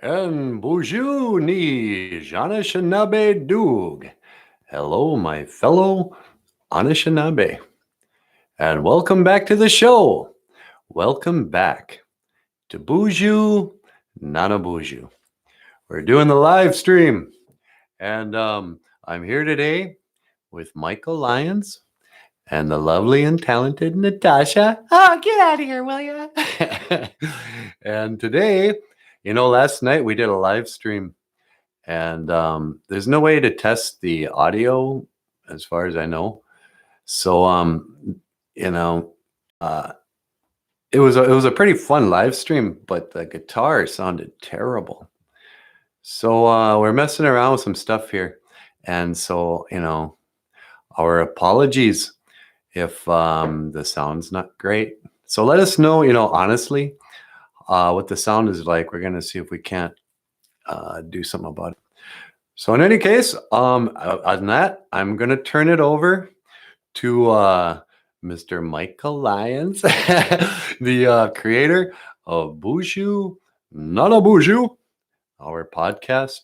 And Boozhoo Nanaboozhoo. Hello, my fellow Anishinaabe. And welcome back to the show. Welcome back to Boozhoo Nanaboozhoo. We're doing the live stream. And I'm here today with Michael Lyons and the lovely and talented Natasha. Oh, get out of here, will ya? And today, last night we did a live stream, and there's no way to test the audio as far as I know. So, it was a pretty fun live stream, but the guitar sounded terrible. So we're messing around with some stuff here, and so our apologies if the sound's not great. So let us know, honestly, what the sound is like. We're going to see if we can't do something about it. So in any case, on that, I'm going to turn it over to Mr. Michael Lyons, the creator of Boozhoo Nanaboozhoo, our podcast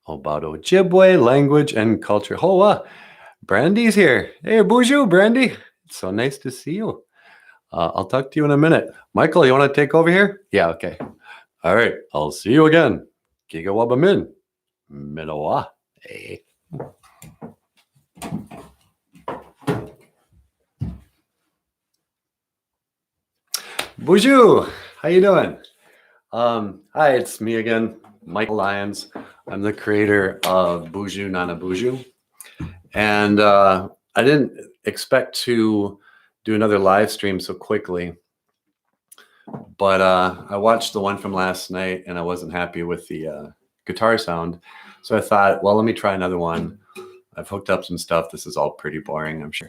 about Ojibwe language and culture. Oh, Brandy's here. Hey, Boozhoo, Brandy. It's so nice to see you. I'll talk to you in a minute. Michael, you want to take over here? Yeah, okay. All right. I'll see you again. Gigawabamin. Minowa. Hey. Boozhoo, how you doing? Hi, it's me again, Michael Lyons. I'm the creator of Boozhoo Nanaboozhoo. And I didn't expect to do another live stream so quickly, but I watched the one from last night and I wasn't happy with the guitar sound. So I thought, well, let me try another one. I've hooked up some stuff. This is all pretty boring, I'm sure.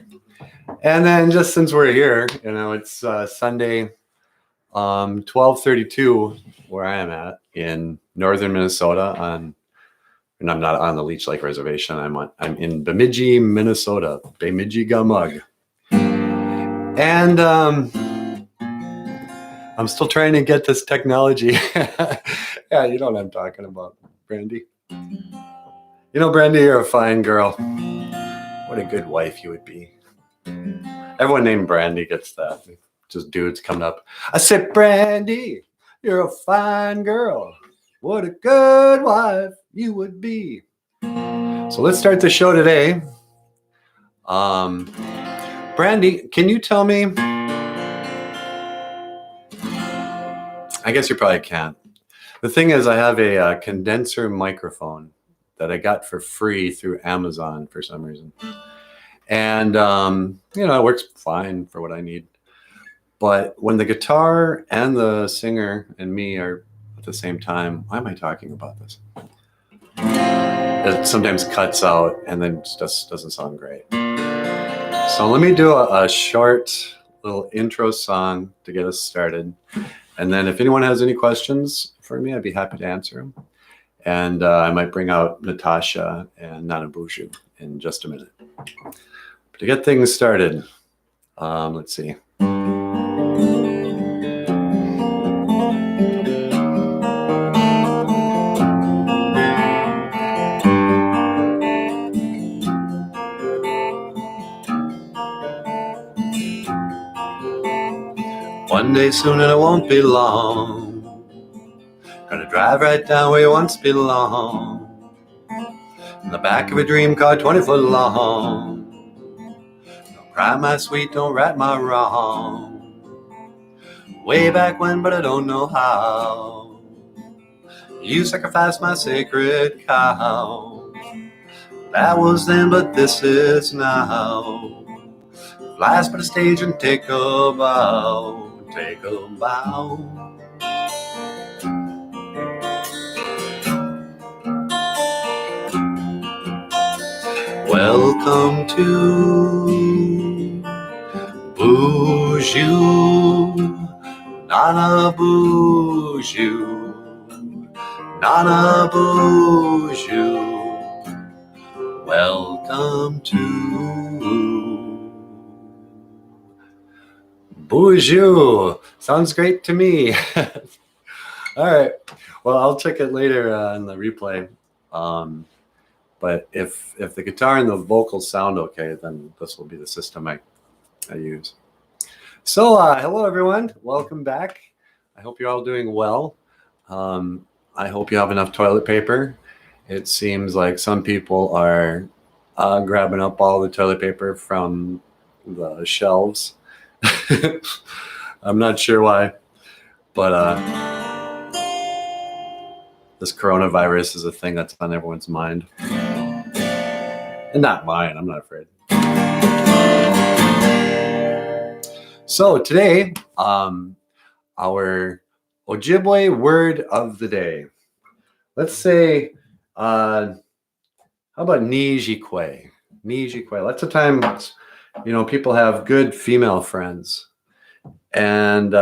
And then just since we're here, it's Sunday, 12:32 where I am at in northern Minnesota and I'm not on the Leech Lake Reservation. I'm in Bemidji, Minnesota, Bemidji Gamug. And I'm still trying to get this technology. Yeah, you know what I'm talking about, Brandy. Brandy, you're a fine girl. What a good wife you would be. Everyone named Brandy gets that. Just dudes coming up. I said, Brandy, you're a fine girl. What a good wife you would be. So let's start the show today. Brandy, can you tell me? I guess you probably can't. The thing is, I have a condenser microphone that I got for free through Amazon for some reason. And, it works fine for what I need. But when the guitar and the singer and me are at the same time, why am I talking about this? It sometimes cuts out and then just doesn't sound great. So let me do a short little intro song to get us started. And then if anyone has any questions for me, I'd be happy to answer them. And I might bring out Natasha and Nanaboozhoo in just a minute. But to get things started, let's see. One day soon and it won't be long. Gonna drive right down where you once belonged. In the back of a dream car 20 foot long. Don't cry my sweet, don't right my wrong. Way back when, but I don't know how. You sacrificed my sacred cow. That was then, but this is now. Life's but a stage and take a bow. Take a bow. Welcome to Boozhoo Nanaboozhoo Nanaboozhoo. Welcome to Boozhoo. Sounds great to me. All right. Well, I'll check it later in the replay. But if the guitar and the vocals sound okay, then this will be the system I use. So hello, everyone. Welcome back. I hope you're all doing well. I hope you have enough toilet paper. It seems like some people are grabbing up all the toilet paper from the shelves. I'm not sure why, but this coronavirus is a thing that's on everyone's mind. And not mine, I'm not afraid. So today, our Ojibwe word of the day. Let's say, how about Nijikwe? Nijikwe. Lots of times, people have good female friends. And,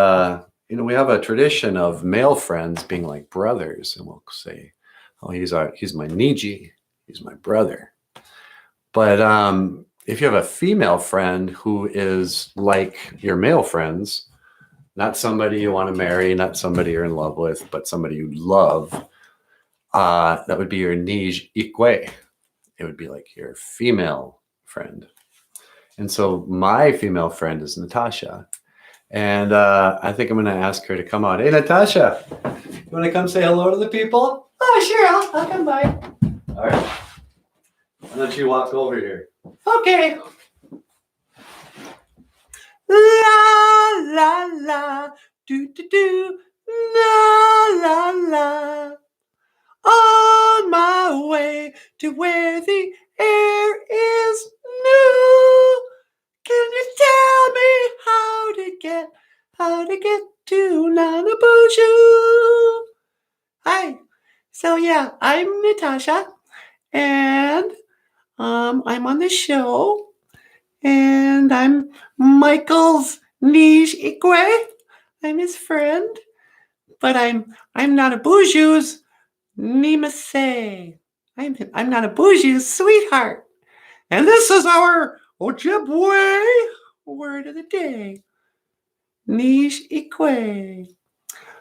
we have a tradition of male friends being like brothers. And we'll say, oh, he's my Niji. He's my brother. But if you have a female friend who is like your male friends, not somebody you want to marry, not somebody you're in love with, but somebody you love, that would be your Nij Ikwe. It would be like your female friend. And so my female friend is Natasha. And I think I'm going to ask her to come on. Hey, Natasha, you want to come say hello to the people? Oh, sure, I'll come by. All right. Why don't you walk over here? Okay. La la la, do do do, la la la. On my way to where the air is new. Can you tell me how to get to Nanaboozhoo? Hi. So yeah, I'm Natasha, and I'm on the show. And I'm Michael's Nij Ikwe. I'm his friend. But I'm Nanaboozhoo's Nimase. I'm Nanaboozhoo's sweetheart. And this is our Ojibwe word of the day. Nij Ikwe.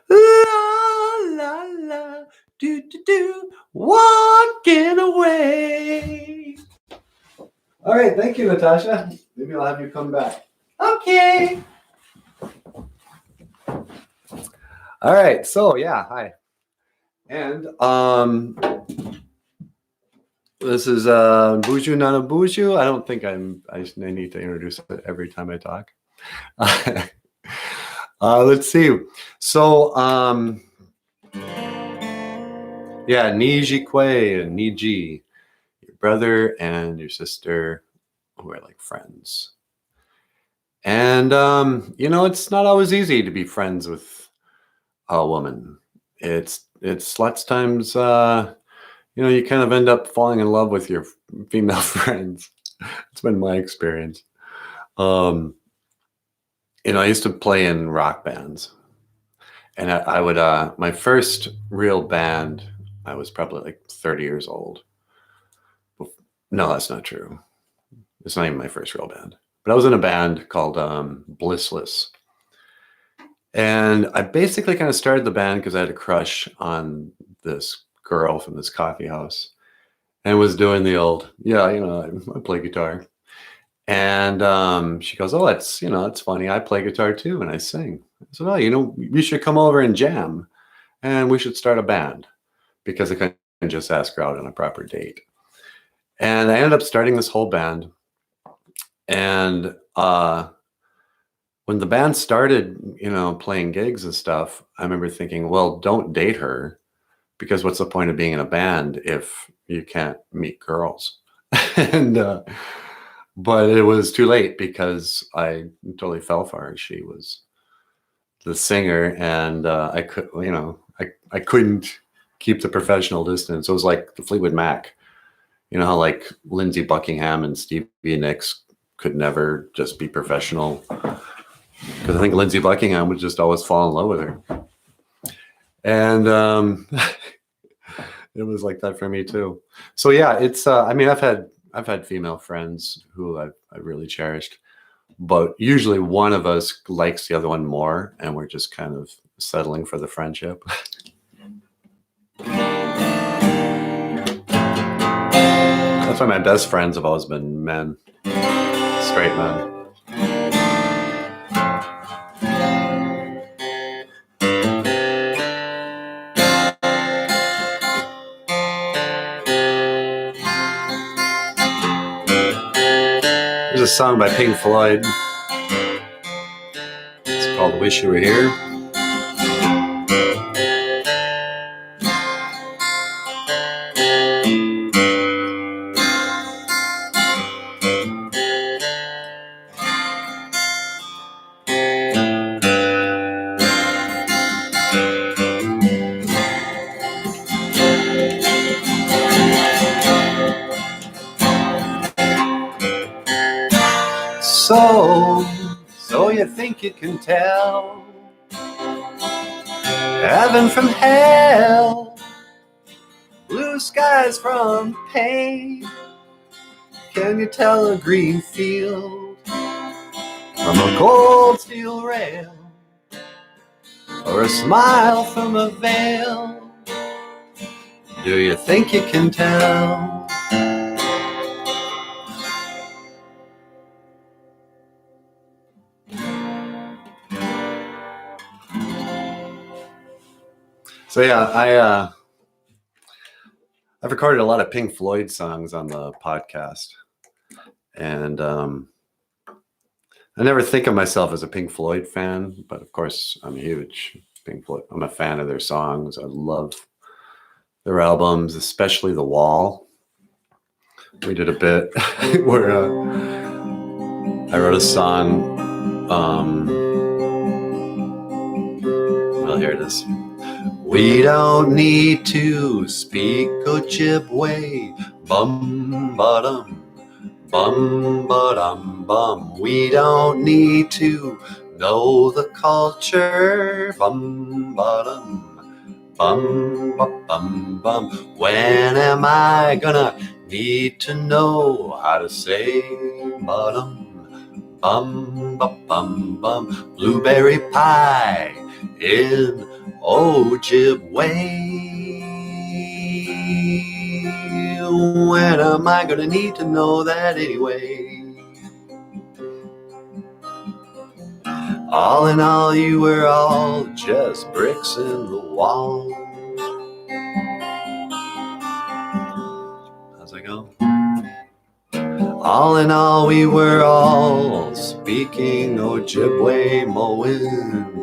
La la la, do do do, walking away. All right, thank you, Natasha. Maybe I'll have you come back. Okay. All right, so yeah, hi. And this is Boozhoo Nanaboozhoo. I don't think I need to introduce it every time I talk. Let's see. So yeah, Nijikwe and Niji, your brother and your sister who are like friends. And it's not always easy to be friends with a woman. It's lots of times you kind of end up falling in love with your female friends. It's been my experience. I used to play in rock bands, and I would my first real band, I was probably like 30 years old. No, that's not true. It's not even my first real band. But I was in a band called Blissless. And I basically kind of started the band because I had a crush on this girl from this coffee house and was doing the old, I play guitar. And she goes, oh, it's funny. I play guitar too, and I sing. I said, oh, you should come over and jam, and we should start a band, because I couldn't just ask her out on a proper date. And I ended up starting this whole band. And when the band started, playing gigs and stuff, I remember thinking, well, don't date her, because what's the point of being in a band if you can't meet girls? But it was too late, because I totally fell for her. She was the singer, and I couldn't keep the professional distance. It was like the Fleetwood Mac. You know how like Lindsey Buckingham and Stevie Nicks could never just be professional, because I think Lindsey Buckingham would just always fall in love with her. And it was like that for me too. So yeah, it's I've had female friends who I really cherished, but usually one of us likes the other one more, and we're just kind of settling for the friendship. That's why my best friends have always been men, straight men. There's a song by Pink Floyd. It's called Wish You Were Here. So you think you can tell heaven from hell, blue skies from pain? Can you tell a green field from a cold steel rail, or a smile from a veil? Do you think you can tell? So yeah, I've recorded a lot of Pink Floyd songs on the podcast, and I never think of myself as a Pink Floyd fan, but of course I'm a huge Pink Floyd. I'm a fan of their songs. I love their albums, especially The Wall. We did a bit where I wrote a song. Well, here it is. We don't need to speak Ojibwe, bum ba dum, bum ba dum bum. We don't need to know the culture, bum ba dum, bum ba bum bum. When am I gonna need to know how to say ba dum, bum ba bum bum? Blueberry pie in Ojibwe. When am I gonna need to know that anyway? All in all, you were all just bricks in the wall. How's it go? All in all, we were all speaking Ojibwe mowing.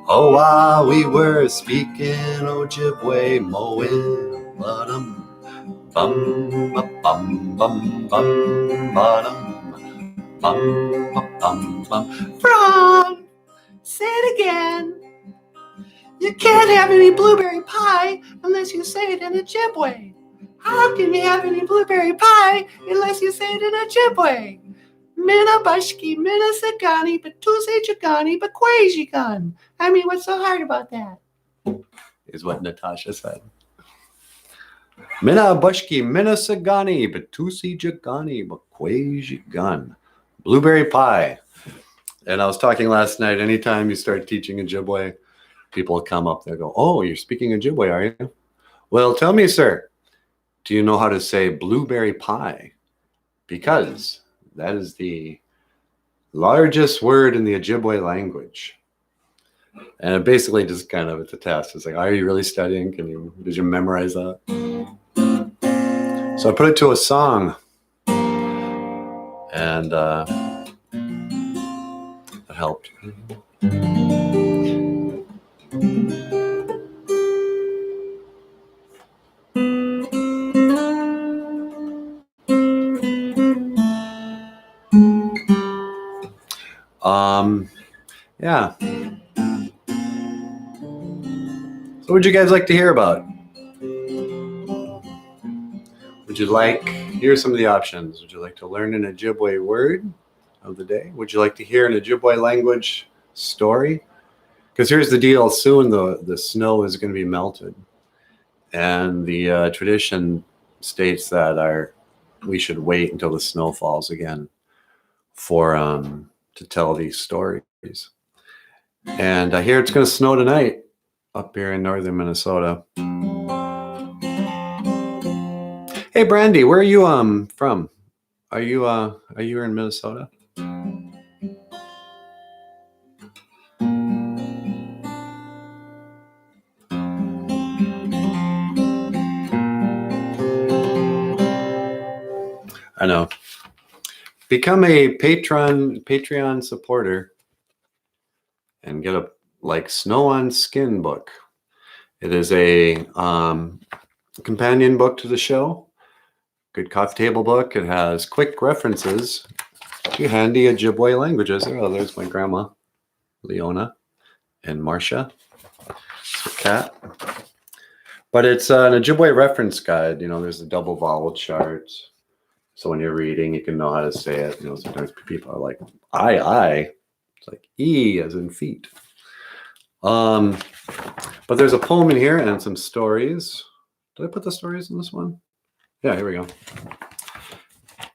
Oh, while we were speaking Ojibwe mowing, ba-dum, bum, ba-bum, bum, bum, ba-dum, bum, ba-bum, bum. Frog, say it again. You can't have any blueberry pie unless you say it in Ojibwe. How can you have any blueberry pie unless you say it in Ojibwe? Mina bushki, mina sagani, batuse jagani, bakwajigan. I mean, what's so hard about that? Is what Natasha said. Mina bushki, mina sagani, batuse jagani, bakwajigan. Blueberry pie. And I was talking last night, anytime you start teaching Ojibwe, people come up, they go, oh, you're speaking Ojibwe, are you? Well, tell me, sir, do you know how to say blueberry pie? Because that is the largest word in the Ojibwe language. And it basically just kind of, it's a test. It's like, are you really studying? Did you memorize that? So I put it to a song. And it helped. Yeah. So what would you guys like to hear about? Would you like, here's some of the options. Would you like to learn an Ojibwe word of the day? Would you like to hear an Ojibwe language story? Because here's the deal, soon the snow is going to be melted. And the tradition states that we should wait until the snow falls again for to tell these stories. And I hear it's going to snow tonight up here in northern Minnesota. Hey, Brandy, where are you from? Are you in Minnesota? I know. Become a Patreon supporter and get a like Snow on Skin book. It is a companion book to the show. Good coffee table book. It has quick references to handy Ojibwe languages. Oh, there's my grandma, Leona, and Marcia. It's her cat. But it's an Ojibwe reference guide. You know, there's a double vowel chart. So when you're reading, you can know how to say it. You know, sometimes people are like, I. It's like E as in feet. But there's a poem in here and some stories. Did I put the stories in this one? Yeah, here we go.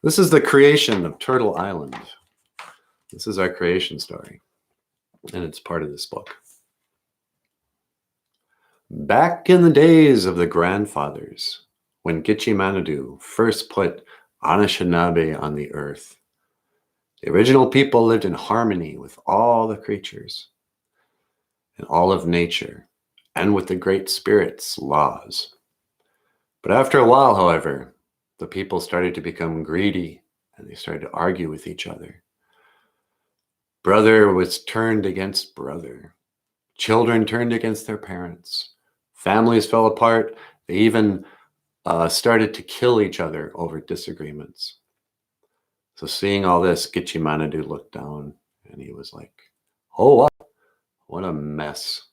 This is the creation of Turtle Island. This is our creation story, and it's part of this book. Back in the days of the grandfathers, when Gitche-Manadoo first put Anishinaabe on the earth, the original people lived in harmony with all the creatures and all of nature, and with the Great Spirit's laws. But after a while, however, the people started to become greedy, and they started to argue with each other. Brother was turned against brother. Children turned against their parents. Families fell apart. They even started to kill each other over disagreements. So seeing all this, Gitche-Manadoo looked down and he was like, oh, what a mess.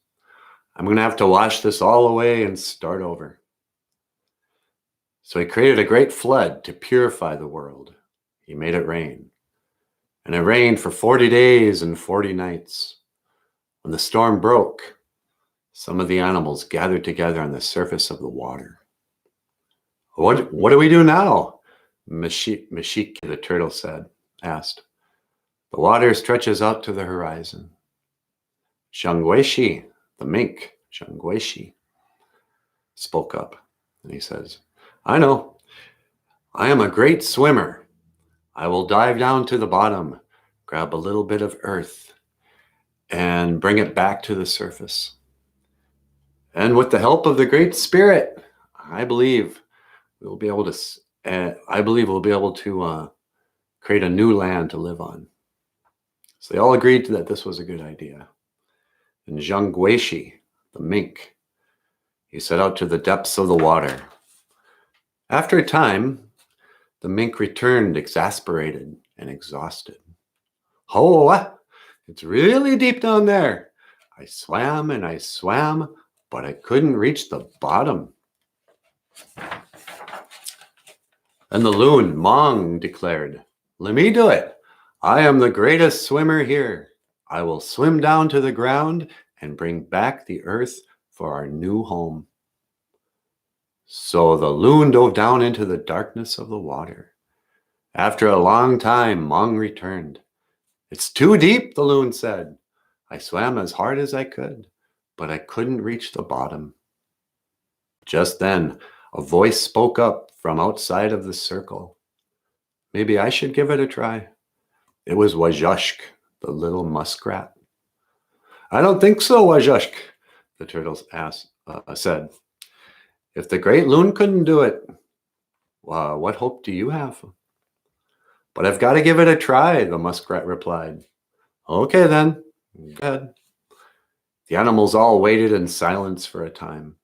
I'm going to have to wash this all away and start over. So he created a great flood to purify the world. He made it rain. And it rained for 40 days and 40 nights. When the storm broke, some of the animals gathered together on the surface of the water. What do we do now? Mashike the turtle asked. The water stretches out to the horizon. Shangweshi, the mink, Shangweshi, spoke up. And he says, I know. I am a great swimmer. I will dive down to the bottom, grab a little bit of earth, and bring it back to the surface. And with the help of the Great Spirit, I believe we'll be able to create a new land to live on. So they all agreed that this was a good idea. And Zhangweshi, the mink, he set out to the depths of the water. After a time, the mink returned exasperated and exhausted. Oh, it's really deep down there. I swam and I swam, but I couldn't reach the bottom. And the loon, Mong, declared, let me do it. I am the greatest swimmer here. I will swim down to the ground and bring back the earth for our new home. So the loon dove down into the darkness of the water. After a long time, Mong returned. It's too deep, the loon said. I swam as hard as I could, but I couldn't reach the bottom. Just then, a voice spoke up from outside of the circle. Maybe I should give it a try. It was Wajashk, the little muskrat. I don't think so, Wajashk, the turtle said. If the great loon couldn't do it, what hope do you have? But I've got to give it a try, the muskrat replied. Okay then, go ahead. The animals all waited in silence for a time.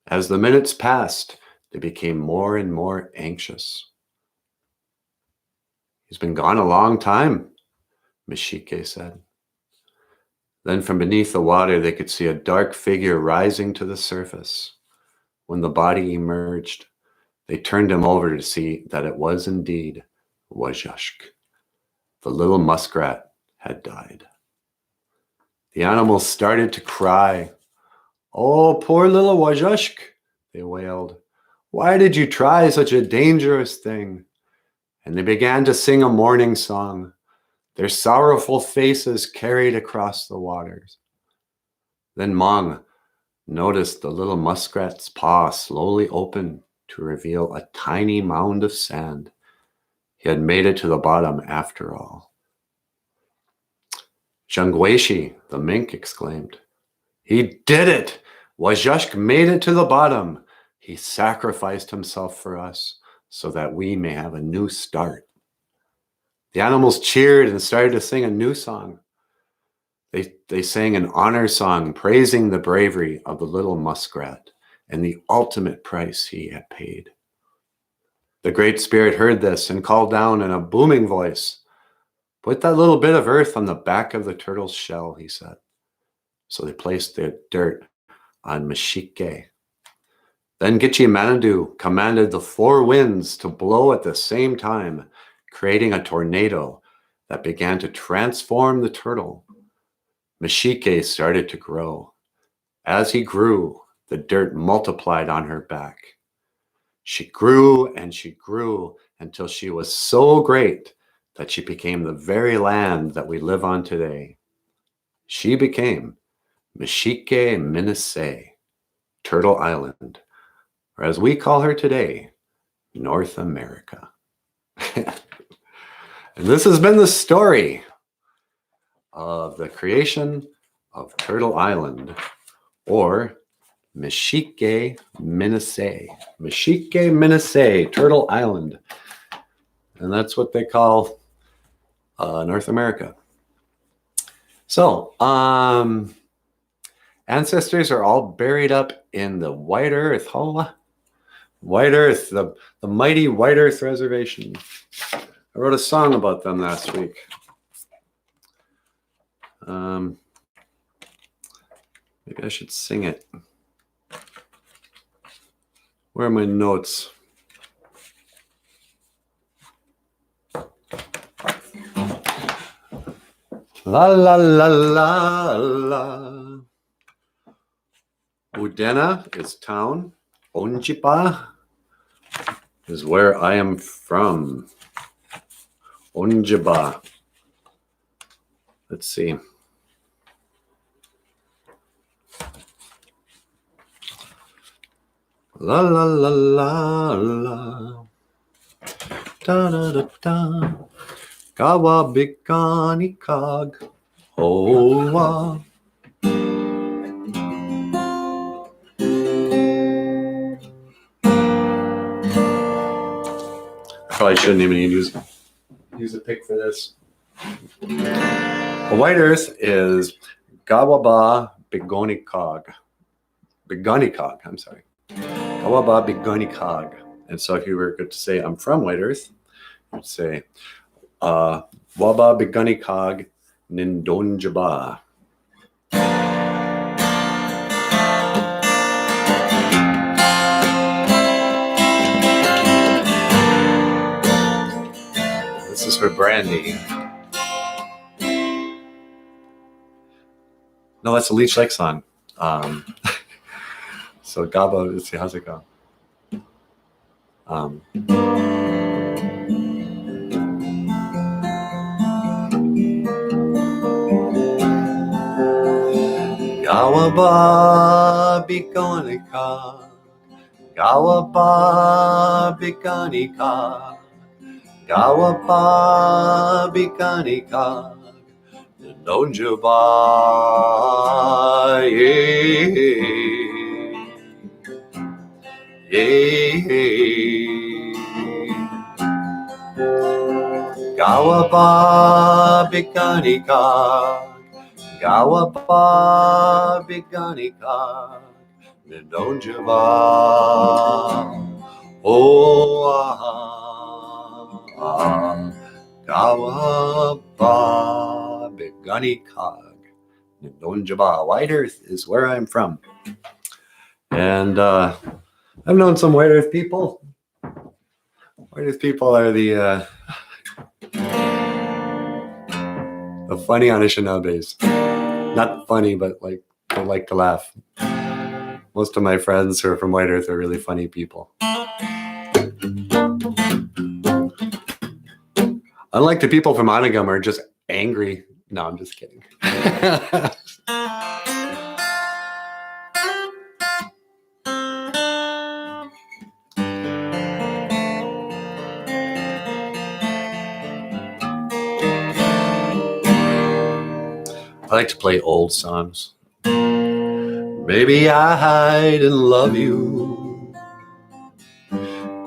As the minutes passed, they became more and more anxious. He's been gone a long time, Mashike said. Then from beneath the water, they could see a dark figure rising to the surface. When the body emerged, they turned him over to see that it was indeed Wajashk. The little muskrat had died. The animals started to cry. Oh, poor little Wajashk, they wailed. Why did you try such a dangerous thing? And they began to sing a mourning song, their sorrowful faces carried across the waters. Then Mong noticed the little muskrat's paw slowly open to reveal a tiny mound of sand. He had made it to the bottom after all. Zhangguishi, the mink, exclaimed. He did it! Wajashk made it to the bottom. He sacrificed himself for us so that we may have a new start. The animals cheered and started to sing a new song. They sang an honor song praising the bravery of the little muskrat and the ultimate price he had paid. The Great Spirit heard this and called down in a booming voice, "Put that little bit of earth on the back of the turtle's shell," he said. So they placed the dirt on Mashike. Then Gitchi Manadu commanded the 4 winds to blow at the same time, creating a tornado that began to transform the turtle. Mashike started to grow. As he grew, the dirt multiplied on her back. She grew and she grew until she was so great that she became the very land that we live on today. She became Mashike Minase, Turtle Island, or as we call her today, North America. And this has been the story of the creation of Turtle Island, or Mashike Minase. Mashike Minase, Turtle Island. And that's what they call North America. So, ancestors are all buried up in the White Earth. White Earth, the mighty White Earth Reservation. I wrote a song about them last week. Maybe I should sing it. Where are my notes? La la la la la. Udena is town. Onjipa is where I am from. Onjiba. Let's see. La la la la la. Da da da da. Kawa bikani kag. Owa. Probably shouldn't even use a pick for this. The White Earth is Gawaba Bigonikog. I'm sorry. Gawaba Bigonikog. And so if you were to say, I'm from White Earth, you'd say, Waba Bigonikog Nindonjaba. This is for Brandy. No, that's a Leech Lake song. So Gabo, let's see, how's it go? Gawaba Bigonika, Gawaba Bigonika, Gawaba Bigonika. Don't you buy, Gawaba Biganika, Gawaba Biganika, don't you buy, Gawaba Biganikag. Nindonjaba. White Earth is where I'm from. And I've known some White Earth people. White Earth people are the funny Anishinaabes. Not funny, but like I like to laugh. Most of my friends who are from White Earth are really funny people. Unlike the people from Anagam are just angry. No, I'm just kidding. like to play old songs. Maybe I hide and love you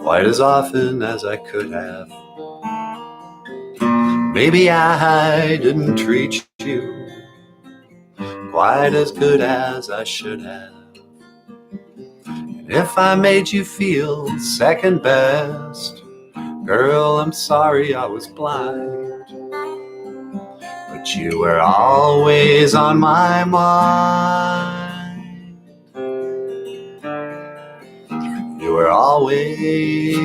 quite as often as I could have. Maybe I didn't treat you quite as good as I should have. And if I made you feel second best, girl, I'm sorry I was blind. But you were always on my mind. You were always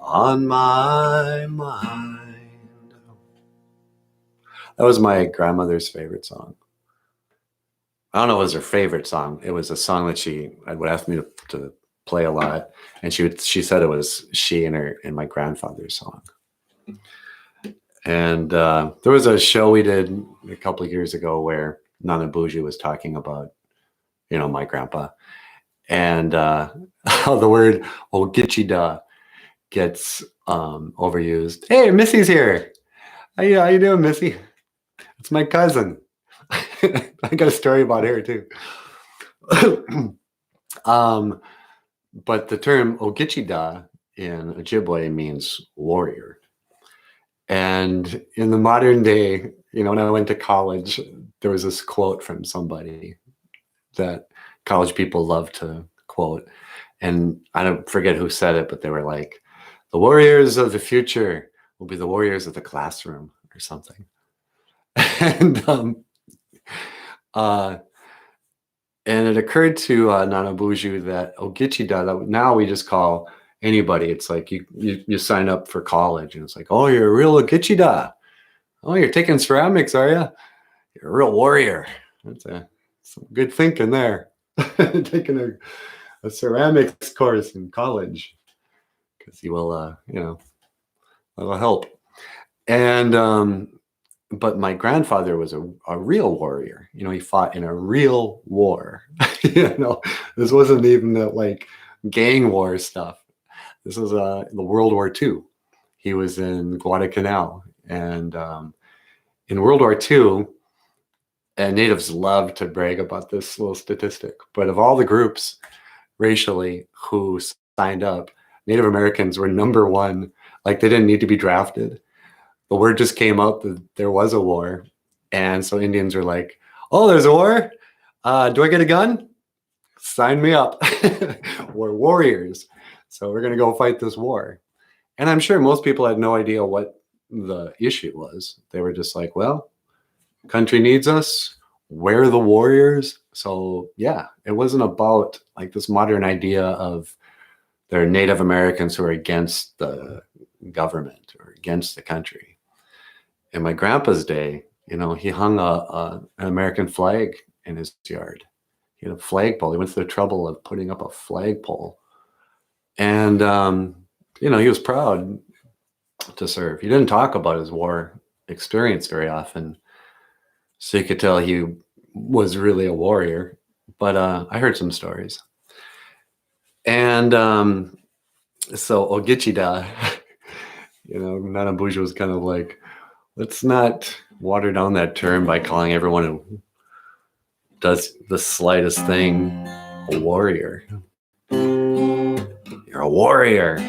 on my mind. That was my grandmother's favorite song. I don't know if it was her favorite song. It was a song that she would ask me to play a lot, and she said it was she and my grandfather's song. And there was a show we did a couple of years ago where Nanaboozhoo was talking about, my grandpa, and how the word "ogichida" gets overused. Hey, Missy's here. How you doing, Missy? It's my cousin. I got a story about her too. But the term "ogichida" in Ojibwe means warrior. And in the modern day, when I went to college, there was this quote from somebody that college people love to quote. And I don't forget who said it, but they were like, the warriors of the future will be the warriors of the classroom or something. And it occurred to Nanaboozhoo that Ogichida, that now we just call anybody. It's like you sign up for college and it's like, oh, you're a real Ogichida. Oh, you're taking ceramics, are you? You're a real warrior. That's some good thinking there. Taking a ceramics course in college, because you will, that'll help. And but my grandfather was a real warrior. He fought in a real war. This wasn't even the gang war stuff. This was the World War II. He was in Guadalcanal, and in World War II, and natives love to brag about this little statistic, but of all the groups racially who signed up, Native Americans were number one. Like, they didn't need to be drafted. The word just came up that there was a war. And so Indians were like, oh, there's a war? Do I get a gun? Sign me up. We're warriors. So we're going to go fight this war. And I'm sure most people had no idea what the issue was. They were just like, well, country needs us. We're the warriors. So yeah, it wasn't about this modern idea of there are Native Americans who are against the government or against the country. In my grandpa's day, he hung an American flag in his yard. He had a flagpole. He went through the trouble of putting up a flagpole. And, he was proud to serve. He didn't talk about his war experience very often, so you could tell he was really a warrior. But I heard some stories. And so Ogichida, Nanaboozhoo was kind of like, let's not water down that term by calling everyone who does the slightest thing a warrior. You're a warrior.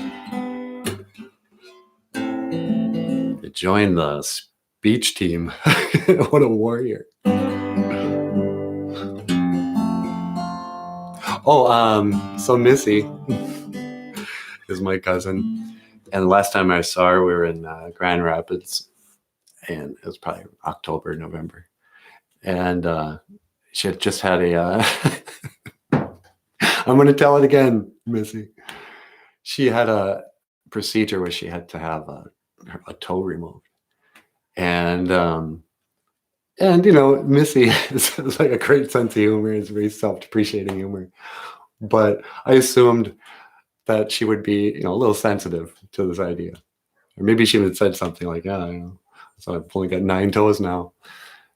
You joined the speech team. What a warrior. Oh, so Missy is my cousin. And the last time I saw her, we were in Grand Rapids. And it was probably October, November. And she had just had I'm going to tell it again, Missy. She had a procedure where she had to have a toe removed. And Missy is like a great sense of humor. It's very self-depreciating humor. But I assumed that she would be, a little sensitive to this idea. Or maybe she would have said something like, so I've only got 9 toes now.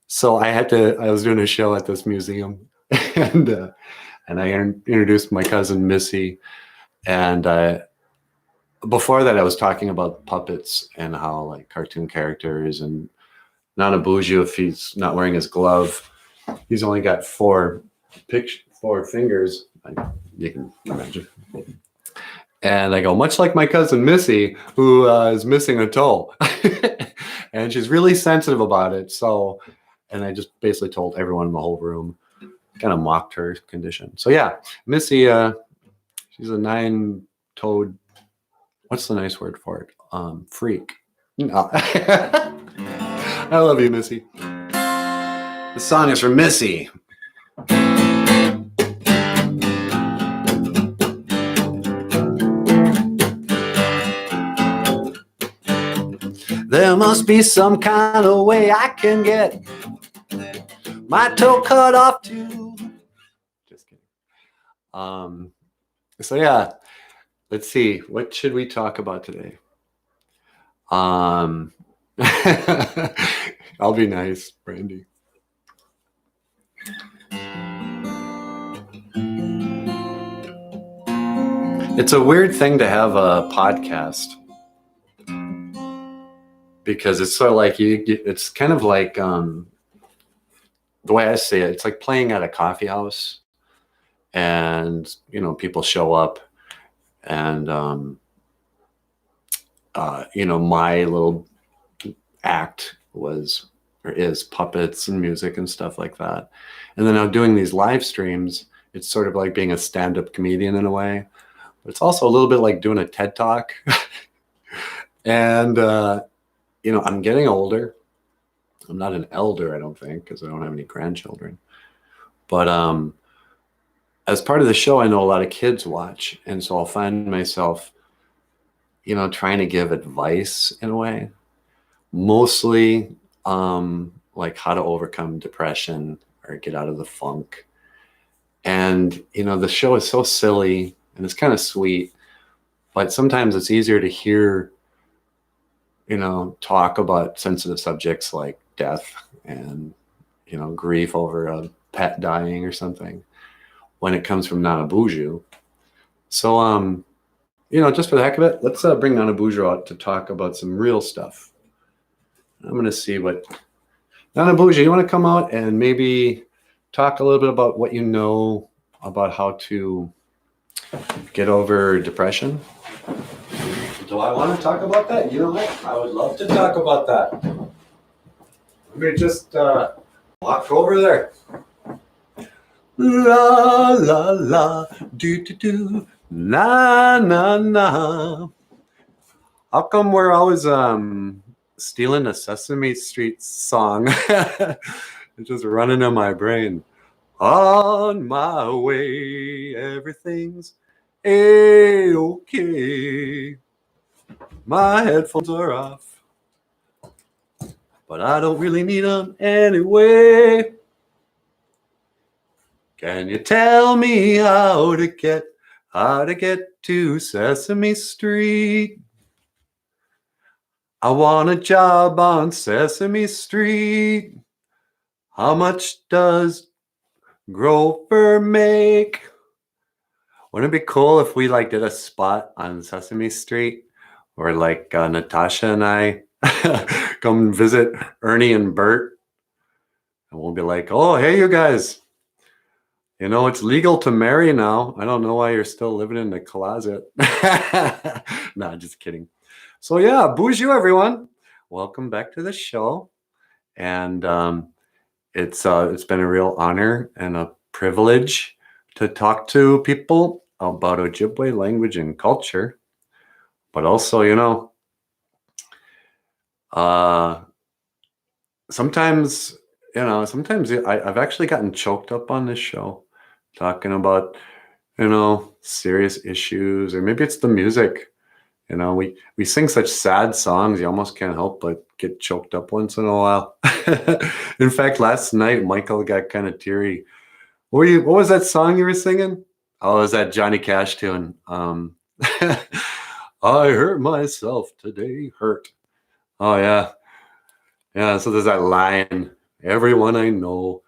So I was doing a show at this museum, and I introduced my cousin Missy. And before that, I was talking about puppets and how cartoon characters and Nanaboozhoo, if he's not wearing his glove, he's only got four fingers. You can imagine. And I go, much like my cousin Missy, who is missing a toe. And she's really sensitive about it. So, and I just basically told everyone in the whole room, kind of mocked her condition. So yeah, Missy, she's a 9-toed, what's the nice word for it? Freak. No. I love you, Missy. The song is for Missy. There must be some kind of way I can get my toe cut off too. Just kidding. So yeah, let's see. What should we talk about today? I'll be nice, Brandy. It's a weird thing to have a podcast because it's sort of like it's kind of like the way I say it, it's like playing at a coffee house, and people show up, and my little act was or is puppets and music and stuff like that. And then I'm doing these live streams. It's sort of like being a stand-up comedian in a way, but it's also a little bit like doing a TED Talk. And I'm getting older. I'm not an elder, I don't think, because I don't have any grandchildren. But as part of the show, I know a lot of kids watch, and so I'll find myself trying to give advice in a way, mostly like how to overcome depression or get out of the funk. And the show is so silly and it's kind of sweet, but sometimes it's easier to hear talk about sensitive subjects like death and grief over a pet dying or something when it comes from Nanaboozhoo. So just for the heck of it, let's bring Nanaboozhoo out to talk about some real stuff. I'm going to see what... Nanaboozhoo, you want to come out and maybe talk a little bit about what you know about how to get over depression? Do I want to talk about that? You know what? I would love to talk about that. Let me just walk over there. La, la, la, do, do, do. Na, na, na. How come we're always stealing a Sesame Street song? It's just running in my brain. On my way, everything's A-okay. My headphones are off, but I don't really need them anyway. Can you tell me how to get to Sesame Street? I want a job on Sesame Street. How much does Grover make? Wouldn't it be cool if we did a spot on Sesame Street where Natasha and I come visit Ernie and Bert, and we'll be like, oh, hey, you guys. It's legal to marry now. I don't know why you're still living in the closet. Nah, just kidding. So yeah, Boozhoo, everyone. Welcome back to the show. And it's been a real honor and a privilege to talk to people about Ojibwe language and culture. But also, sometimes I've actually gotten choked up on this show talking about, serious issues, or maybe it's the music. We sing such sad songs, you almost can't help but get choked up once in a while. In fact, last night, Michael got kind of teary. What was that song you were singing? Oh, it was that Johnny Cash tune. I hurt myself today, hurt. Oh, yeah. Yeah, so there's that line, everyone I know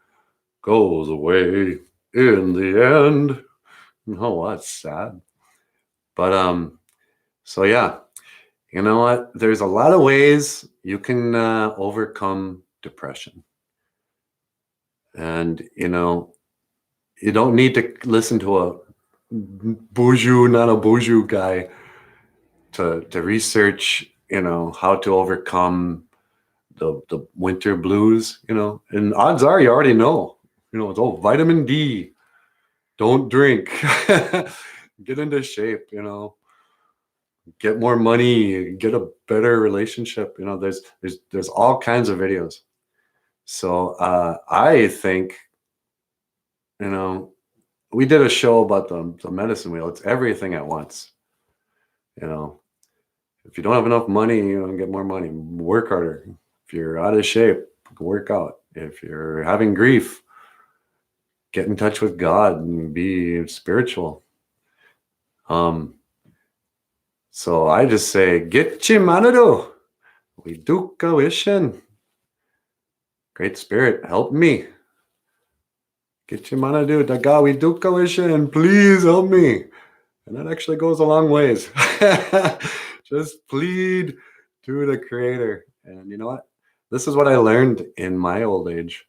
goes away in the end. Oh, that's sad. But, so yeah, you know what? There's a lot of ways you can overcome depression. And, you know, you don't need to listen to a Boozhoo Nanaboozhoo guy to research, you know, how to overcome the winter blues, you know. And odds are you already know, you know, it's all vitamin D, don't drink, get into shape, you know, get more money, get a better relationship. You know, there's all kinds of videos. So I think, you know, we did a show about the medicine wheel. It's everything at once. You know, if you don't have enough money, you know, get more money, work harder. If you're out of shape, work out. If you're having grief, get in touch with God and be spiritual. So I just say, get Chimanado. We duka wishin. Great Spirit, help me. Get Chimanado. Daga we duka wishin. Please help me. And that actually goes a long ways. Just plead to the Creator. And you know what? This is what I learned in my old age.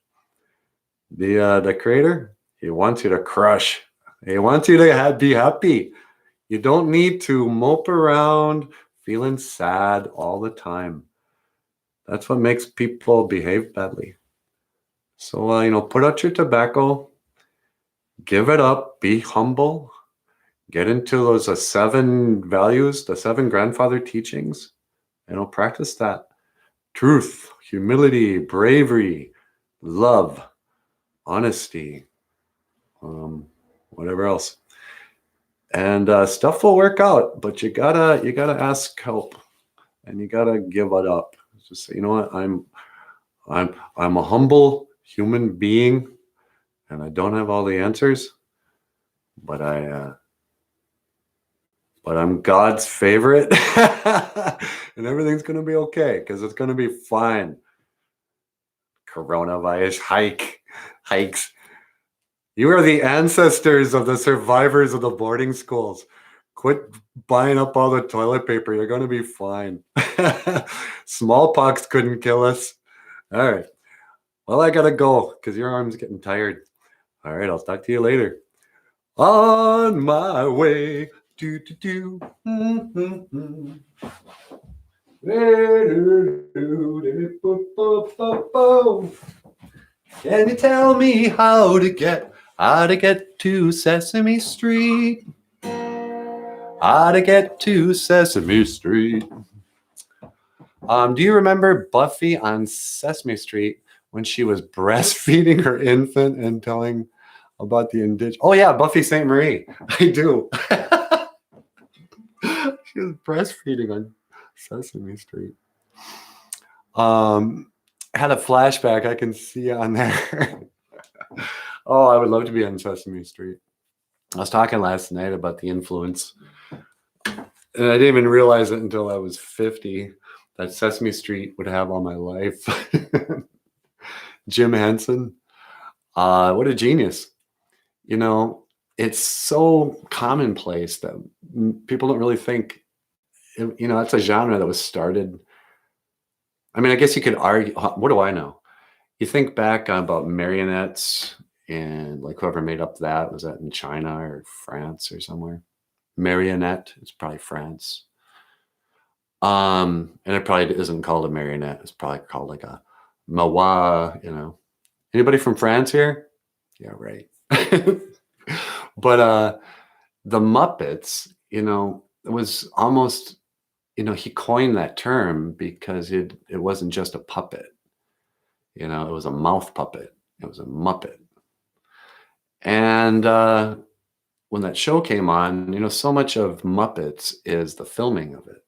The Creator, He wants you to crush. He wants you to be happy. You don't need to mope around feeling sad all the time. That's what makes people behave badly. So, you know, put out your tobacco, give it up, be humble, get into those 7 values, the 7 grandfather teachings, you know, practice that. Truth, humility, bravery, love, honesty, whatever else. And stuff will work out, but you gotta ask help, and you gotta give it up. Just say, you know what, I'm a humble human being, and I don't have all the answers, but I'm God's favorite, and everything's gonna be okay because it's gonna be fine. Coronavirus hikes. You are the ancestors of the survivors of the boarding schools. Quit buying up all the toilet paper. You're going to be fine. Smallpox couldn't kill us. All right. Well, I got to go because your arm's getting tired. All right. I'll talk to you later. On my way. Do, do, do. Can you tell me how to get to Sesame Street? How to get to Sesame Street? Do you remember Buffy on Sesame Street when she was breastfeeding her infant and telling about the indigenous? Oh yeah, Buffy St. Marie. I do. She was breastfeeding on Sesame Street. Had a flashback. I can see on there. Oh, I would love to be on Sesame Street. I was talking last night about the influence, and I didn't even realize it until I was 50 that Sesame Street would have all my life. Jim Henson, what a genius. You know, it's so commonplace that people don't really think, you know, that's a genre that was started. I mean, I guess you could argue, what do I know? You think back about marionettes and like whoever made up that, was that in China or France or somewhere? Marionette, it's probably France. And it probably isn't called a marionette. It's probably called like a mawa, you know. Anybody from France here? Yeah, right. But the Muppets, you know, it was almost, you know, he coined that term because it wasn't just a puppet. You know, it was a mouth puppet. It was a Muppet. And when that show came on, you know, so much of Muppets is the filming of it.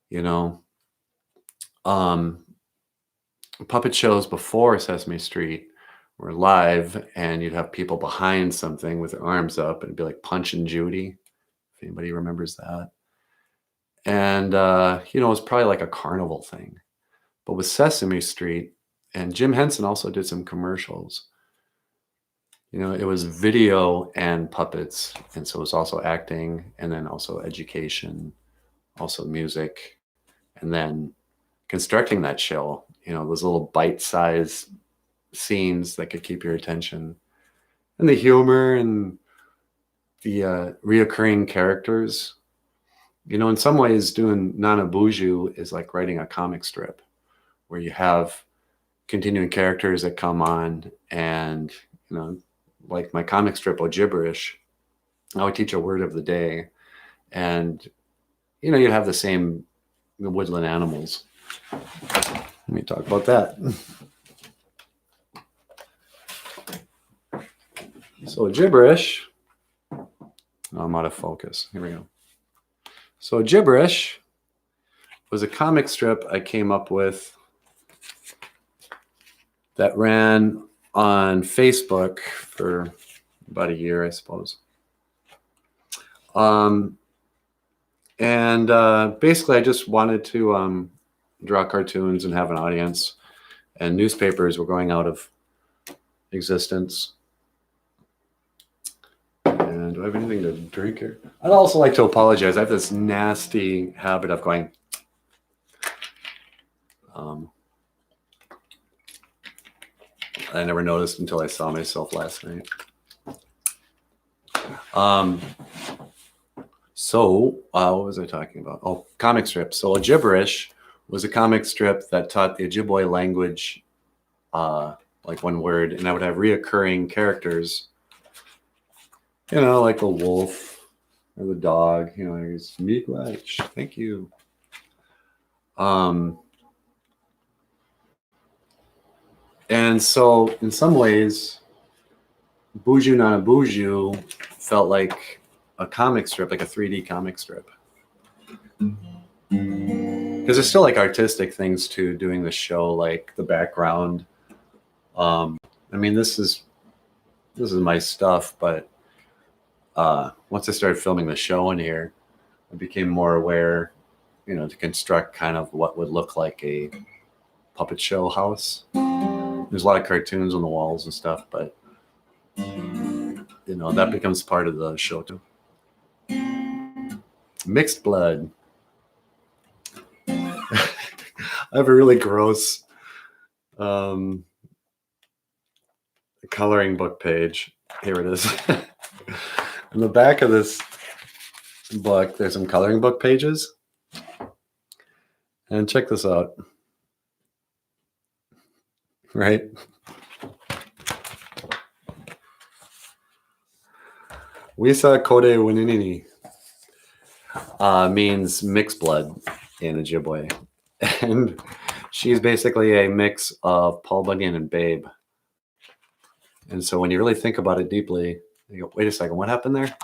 You know, puppet shows before Sesame Street were live, and you'd have people behind something with their arms up, and it'd be like Punch and Judy, if anybody remembers that. And, you know, it was probably like a carnival thing. But with Sesame Street, and Jim Henson also did some commercials, you know, it was video and puppets. And so it was also acting, and then also education, also music, and then constructing that show, those little bite-sized scenes that could keep your attention, and the humor and the reoccurring characters. In some ways, doing Nanaboozhoo is like writing a comic strip where you have continuing characters that come on, and like my comic strip OJIBWE, I would teach a word of the day, and you'd have the woodland animals. Let me talk about that. So gibberish. Oh, I'm out of focus. Here we go. So gibberish was a comic strip I came up with that ran on Facebook for about a year, I suppose. And basically, I just wanted to draw cartoons and have an audience. And newspapers were going out of existence. And do I have anything to drink here? I'd also like to apologize. I have this nasty habit of going. I never noticed until I saw myself last night. So what was I talking about? Oh, comic strips. So gibberish was a comic strip that taught the Ojibwe language, like one word, and I would have reoccurring characters, like the wolf or the dog. It's meat watch. Thank you. And so, in some ways, Boozhoo Nanaboozhoo felt like a comic strip, like a 3D comic strip. Because there's still like artistic things to doing the show, like the background. This is my stuff, but once I started filming the show in here, I became more aware, to construct kind of what would look like a puppet show house. There's a lot of cartoons on the walls and stuff, but that becomes part of the show too. Mixed blood. I have a really gross coloring book page. Here it is. In the back of this book, there's some coloring book pages. And check this out. Right? Wisa Kode Wininini means mixed blood in Ojibwe. And she's basically a mix of Paul Bunyan and Babe. And so when you really think about it deeply, you go, wait a second, what happened there?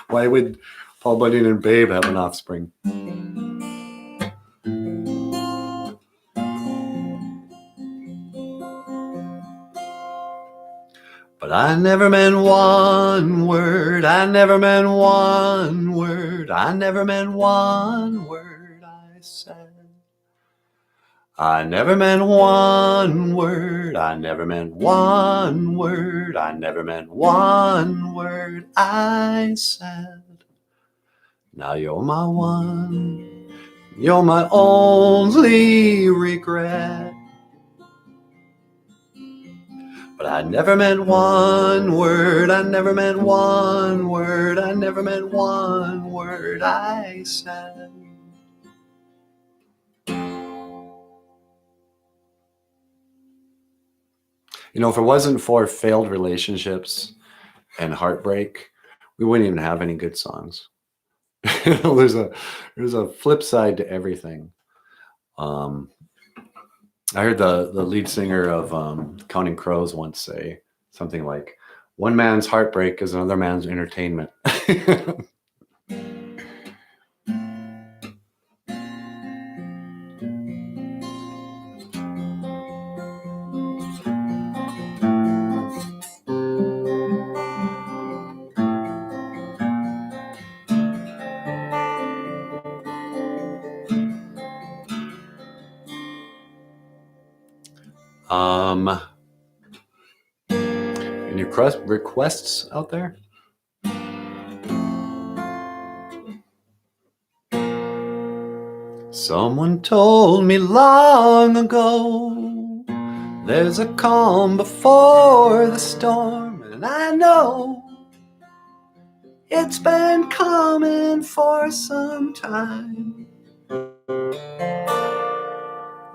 Why would Paul Bunyan and Babe have an offspring? But I never meant one word, I never meant one word, I never meant one word I said. I never meant one word, I never meant one word, I never meant one word I said. Now you're my one, you're my only regret. But I never meant one word, I never meant one word, I never meant one word I said. If it wasn't for failed relationships and heartbreak, we wouldn't even have any good songs. There's a flip side to everything. I heard the lead singer of Counting Crows once say something like, "One man's heartbreak is another man's entertainment." Any requests out there? Someone told me long ago, there's a calm before the storm, and I know it's been coming for some time. It's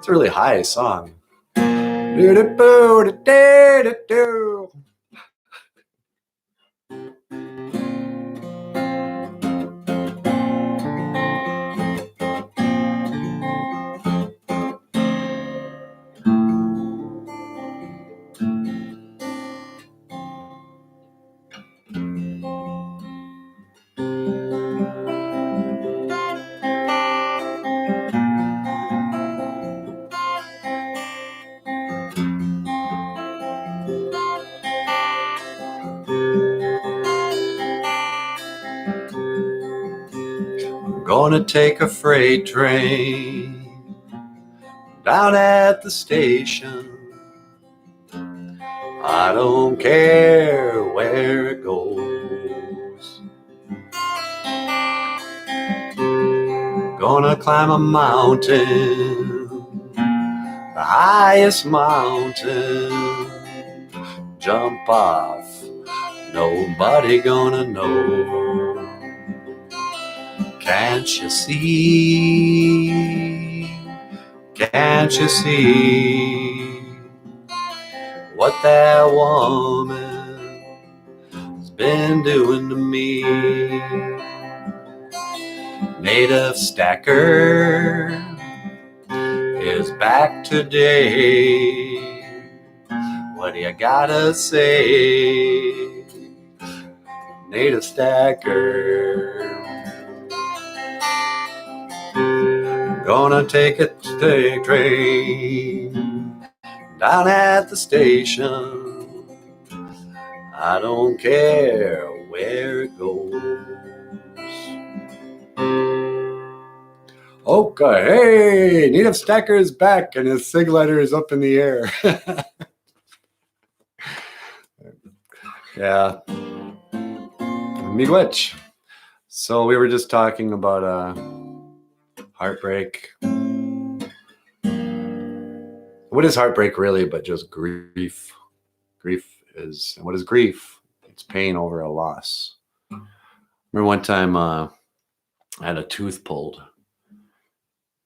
a really high song. Do-do-boo-do-do-do-do. I'm gonna take a freight train down at the station. I don't care where it goes. Gonna climb a mountain, the highest mountain. Jump off, nobody gonna know. Can't you see? Can't you see what that woman has been doing to me? Native Stacker is back today. What do you gotta say, Native Stacker? Gonna take a train down at the station. I don't care where it goes. Okay, hey, Native Stacker is back and his sig lighter is up in the air. Yeah. Miigwech. So we were just talking about heartbreak. What is heartbreak really but just grief? What is grief? It's pain over a loss. Remember one time I had a tooth pulled.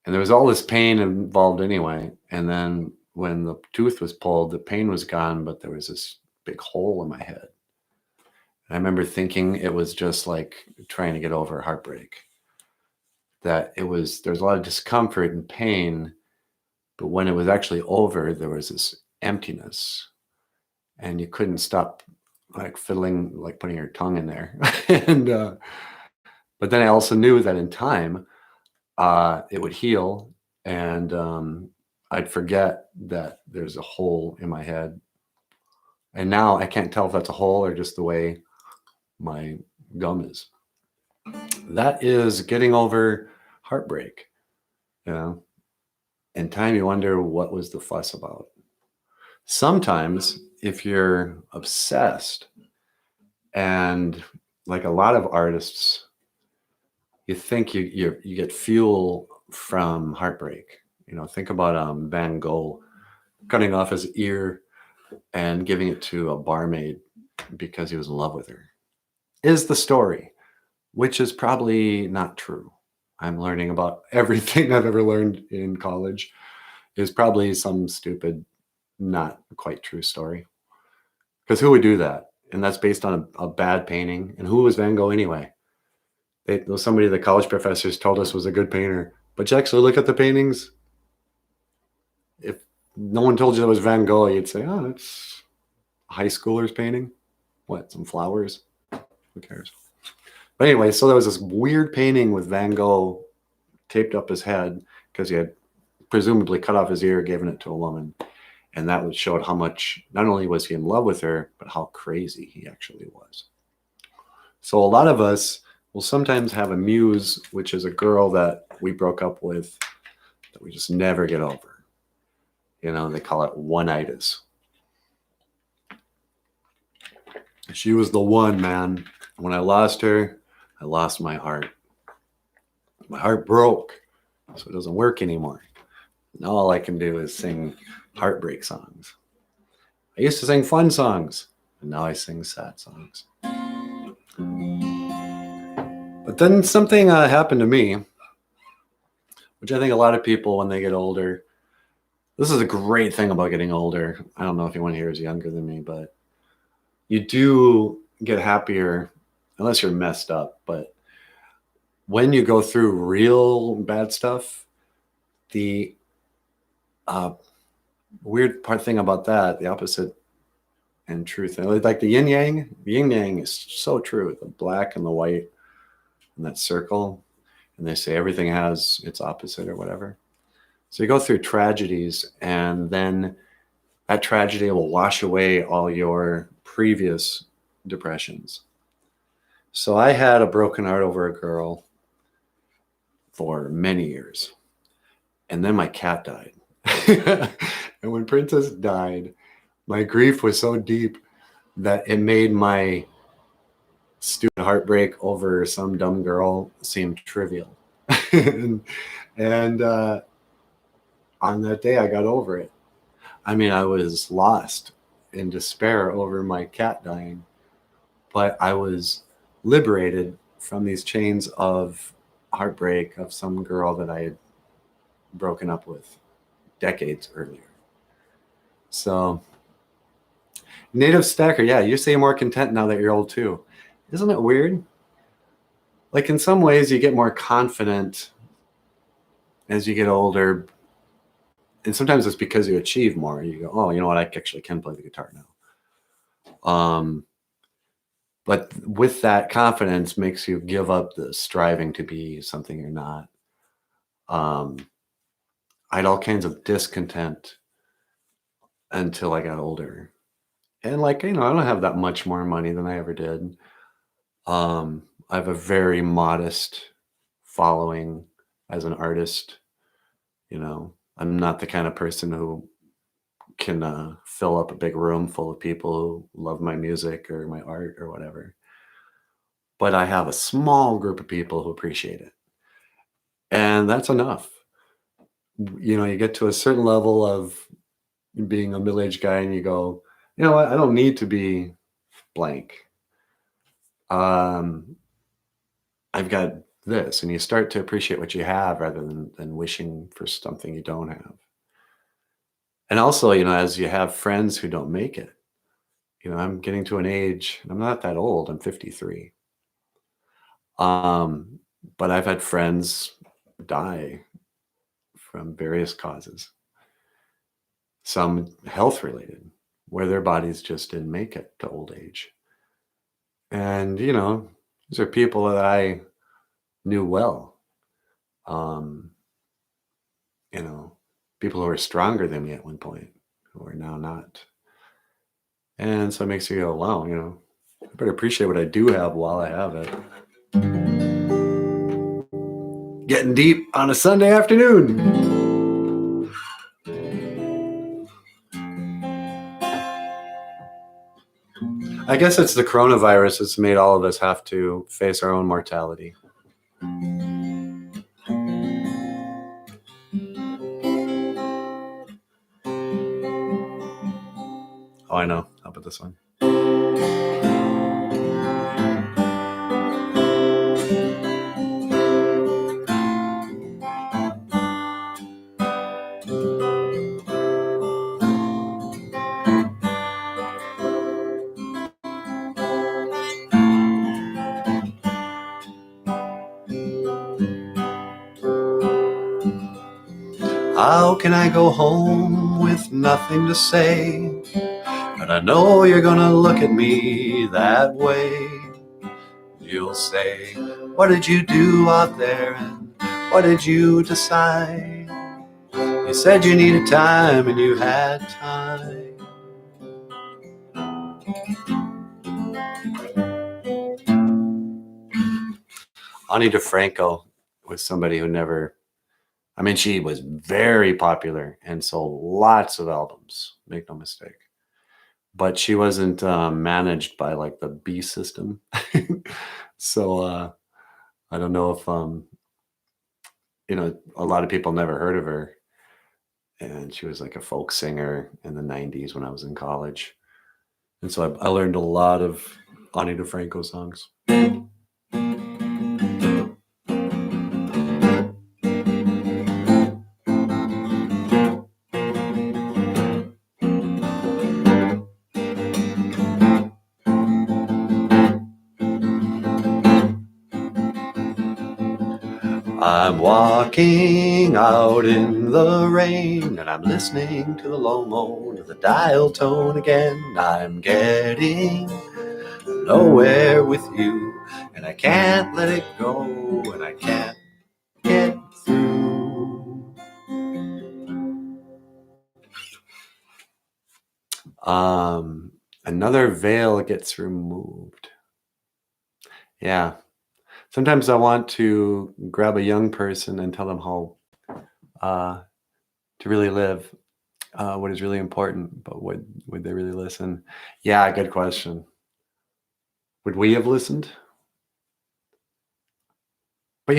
And there was all this pain involved anyway. And then when the tooth was pulled, the pain was gone, but there was this big hole in my head. And I remember thinking it was just like trying to get over heartbreak. That there's a lot of discomfort and pain, but when it was actually over, there was this emptiness. And you couldn't stop like fiddling, like putting your tongue in there. But then I also knew that in time, it would heal, and I'd forget that there's a hole in my head. And now I can't tell if that's a hole or just the way my gum is. That is getting over heartbreak. You know, in time you wonder what was the fuss about. Sometimes if you're obsessed, and like a lot of artists, you think you get fuel from heartbreak. You know, think about Van Gogh cutting off his ear and giving it to a barmaid because he was in love with her. Is the story, which is probably not true. I'm learning about everything I've ever learned in college is probably some stupid, not quite true story. Because who would do that? And that's based on a bad painting. And who was Van Gogh anyway? There was somebody the college professors told us was a good painter. But you actually look at the paintings. If no one told you it was Van Gogh, you'd say, oh, that's a high schooler's painting. What, some flowers? Who cares? But anyway, so there was this weird painting with Van Gogh taped up his head because he had presumably cut off his ear, given it to a woman. And that would show how much, not only was he in love with her, but how crazy he actually was. So a lot of us will sometimes have a muse, which is a girl that we broke up with that we just never get over. You know, they call it one-itis. She was the one, man. When I lost her, I lost my heart. My heart broke. So it doesn't work anymore. Now all I can do is sing heartbreak songs. I used to sing fun songs, and now I sing sad songs. But then something happened to me, which I think a lot of people, when they get older, this is a great thing about getting older. I don't know if anyone here is younger than me, but you do get happier, unless you're messed up. But when you go through real bad stuff, the weird thing about that, the opposite and truth, like the yin yang is so true. The black and the white and that circle, and they say everything has its opposite or whatever. So you go through tragedies, and then that tragedy will wash away all your previous depressions. So I had a broken heart over a girl for many years, and then my cat died. And when Princess died, my grief was so deep that it made my stupid heartbreak over some dumb girl seem trivial. and on that day, I got over it. I mean, I was lost in despair over my cat dying, but I was liberated from these chains of heartbreak of some girl that I had broken up with decades earlier. So, native stacker, yeah, you seem more content now that you're old too. Isn't it weird? Like in some ways, you get more confident as you get older. And sometimes it's because you achieve more. You go, oh, you know what? I actually can play the guitar now. But with that confidence makes you give up the striving to be something you're not. I had all kinds of discontent until I got older. And like, I don't have that much more money than I ever did. I have a very modest following as an artist. I'm not the kind of person who can fill up a big room full of people who love my music or my art or whatever. But I have a small group of people who appreciate it. And that's enough. You get to a certain level of being a middle-aged guy and you go, you know what? I don't need to be blank. I've got this. And you start to appreciate what you have rather than wishing for something you don't have. And also, as you have friends who don't make it, I'm getting to an age, and I'm not that old, I'm 53. But I've had friends die from various causes. Some health related, where their bodies just didn't make it to old age. And, these are people that I knew well. People who were stronger than me at one point, who are now not. And so it makes you go, wow, I better appreciate what I do have while I have it. Getting deep on a Sunday afternoon. I guess it's the coronavirus that's made all of us have to face our own mortality. Oh, I know. How about this one? How can I go home with nothing to say? But I know you're gonna look at me that way. You'll say, what did you do out there and what did you decide? You said you needed time and you had time. Ani DeFranco was somebody who never, she was very popular and sold lots of albums, make no mistake. But she wasn't managed by like the B system. So I don't know a lot of people never heard of her. And she was like a folk singer in the 90s when I was in college. And so I learned a lot of Ani DeFranco songs. I'm walking out in the rain, and I'm listening to the low moan of the dial tone again. I'm getting nowhere with you, and I can't let it go, and I can't get through. Another veil gets removed. Yeah. Sometimes I want to grab a young person and tell them how to really live, what is really important, but would they really listen? Yeah, good question. Would we have listened? But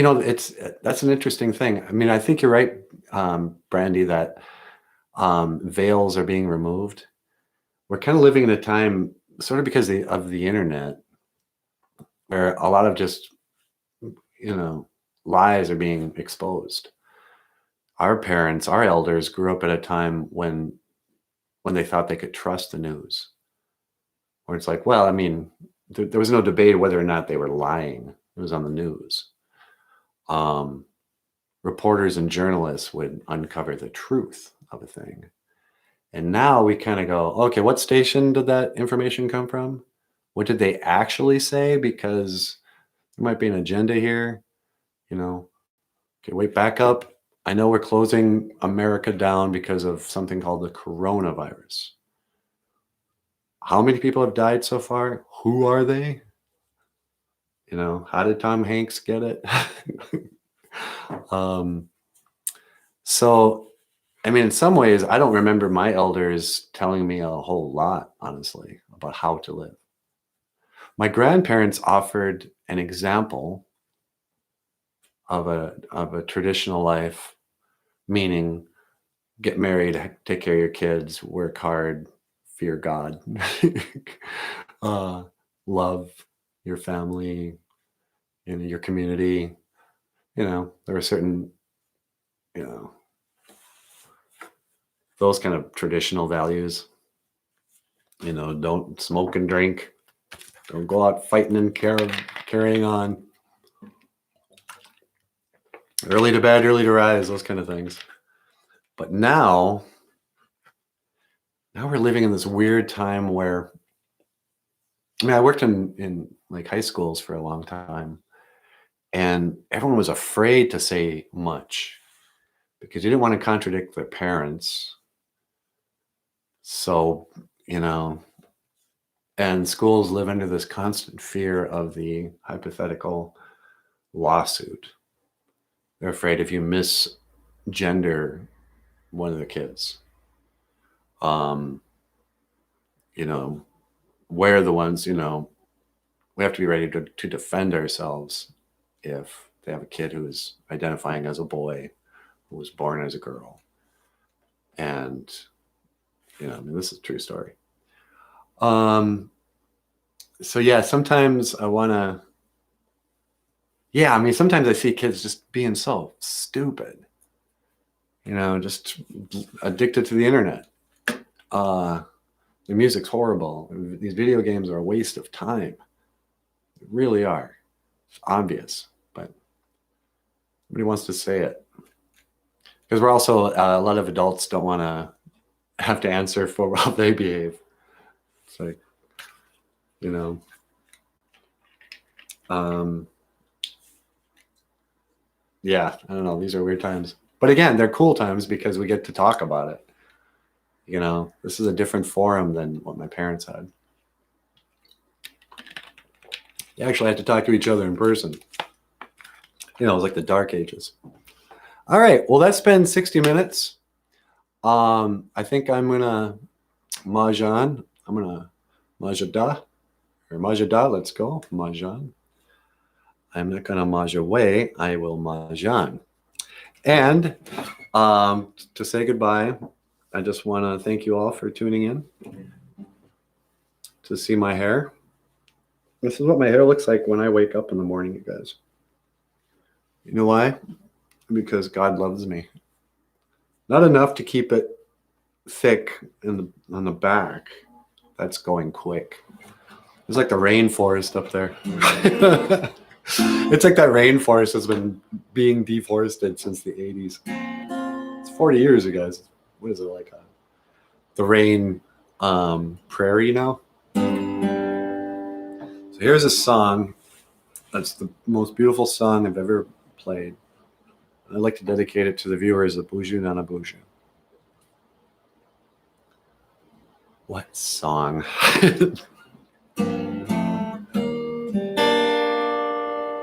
that's an interesting thing. I mean, I think you're right, Brandy, that veils are being removed. We're kind of living in a time, sort of because of the internet, where a lot of just lies are being exposed. Our parents, our elders, grew up at a time when they thought they could trust the news, where it's like, well, I mean, there was no debate whether or not they were lying. It was on the news. Reporters and journalists would uncover the truth of a thing. And now we kind of go, okay, what station did that information come from? What did they actually say? Because there might be an agenda here. Okay, wait, back up. I know we're closing America down because of something called the coronavirus. How many people have died so far? Who are they? How did Tom Hanks get it? So, I mean, in some ways, I don't remember my elders telling me a whole lot, honestly, about how to live. My grandparents offered an example of a traditional life, meaning get married, take care of your kids, work hard, fear God, love your family, your community. There were certain, those kind of traditional values. Don't smoke and drink. Don't go out fighting and carrying on. Early to bed, early to rise, those kind of things. But now we're living in this weird time where, I mean, I worked in like high schools for a long time, and everyone was afraid to say much because you didn't want to contradict their parents. So, and schools live under this constant fear of the hypothetical lawsuit. They're afraid if you misgender one of the kids, we're the ones, we have to be ready to defend ourselves if they have a kid who is identifying as a boy who was born as a girl. And, I mean, this is a true story. So yeah, sometimes I want to, I mean, sometimes I see kids just being so stupid, just addicted to the internet. The music's horrible. These video games are a waste of time. They really are. It's obvious, but nobody wants to say it. Because we're also, a lot of adults don't want to have to answer for how they behave. It's like, yeah, I don't know. These are weird times. But again, they're cool times because we get to talk about it. This is a different forum than what my parents had. They actually had to talk to each other in person. It was like the dark ages. All right. Well, that's been 60 minutes. I think I'm going to mahjong. I'm going to mahjada or mahjada. Let's go. Mahjong. I'm not going to mahj away. I will mahjong. And to say goodbye, I just want to thank you all for tuning in to see my hair. This is what my hair looks like when I wake up in the morning, you guys. You know why? Because God loves me. Not enough to keep it thick on the back. That's going quick. It's like the rainforest up there. It's like that rainforest has been being deforested since the 80s. It's 40 years, you guys. What is it like? The rain prairie now. So here's a song that's the most beautiful song I've ever played. I'd like to dedicate it to the viewers of Boozhoo Nanaboozhoo. What song?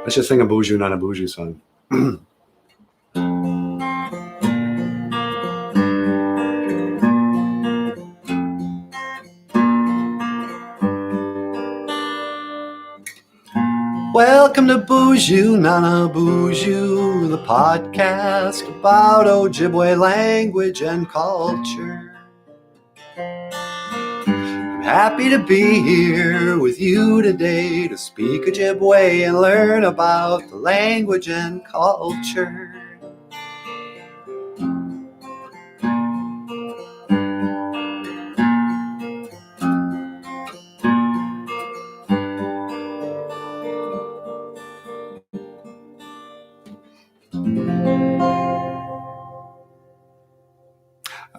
Let's just sing a Boozhoo Nanaboozhoo song. Welcome to Boozhoo Nanaboozhoo, the podcast about Ojibwe language and culture. I'm happy to be here with you today to speak Ojibwe and learn about the language and culture.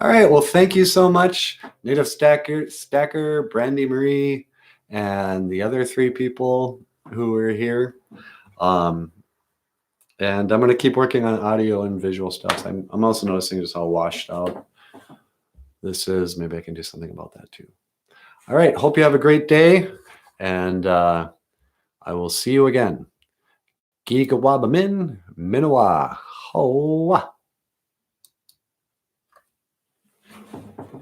All right, well, thank you so much, Native Stacker, Brandy Marie, and the other 3 people who were here. And I'm going to keep working on audio and visual stuff. I'm also noticing just how washed out this is. Maybe I can do something about that too. All right, hope you have a great day, and I will see you again. Gigawabamin, Minawa, Hoa.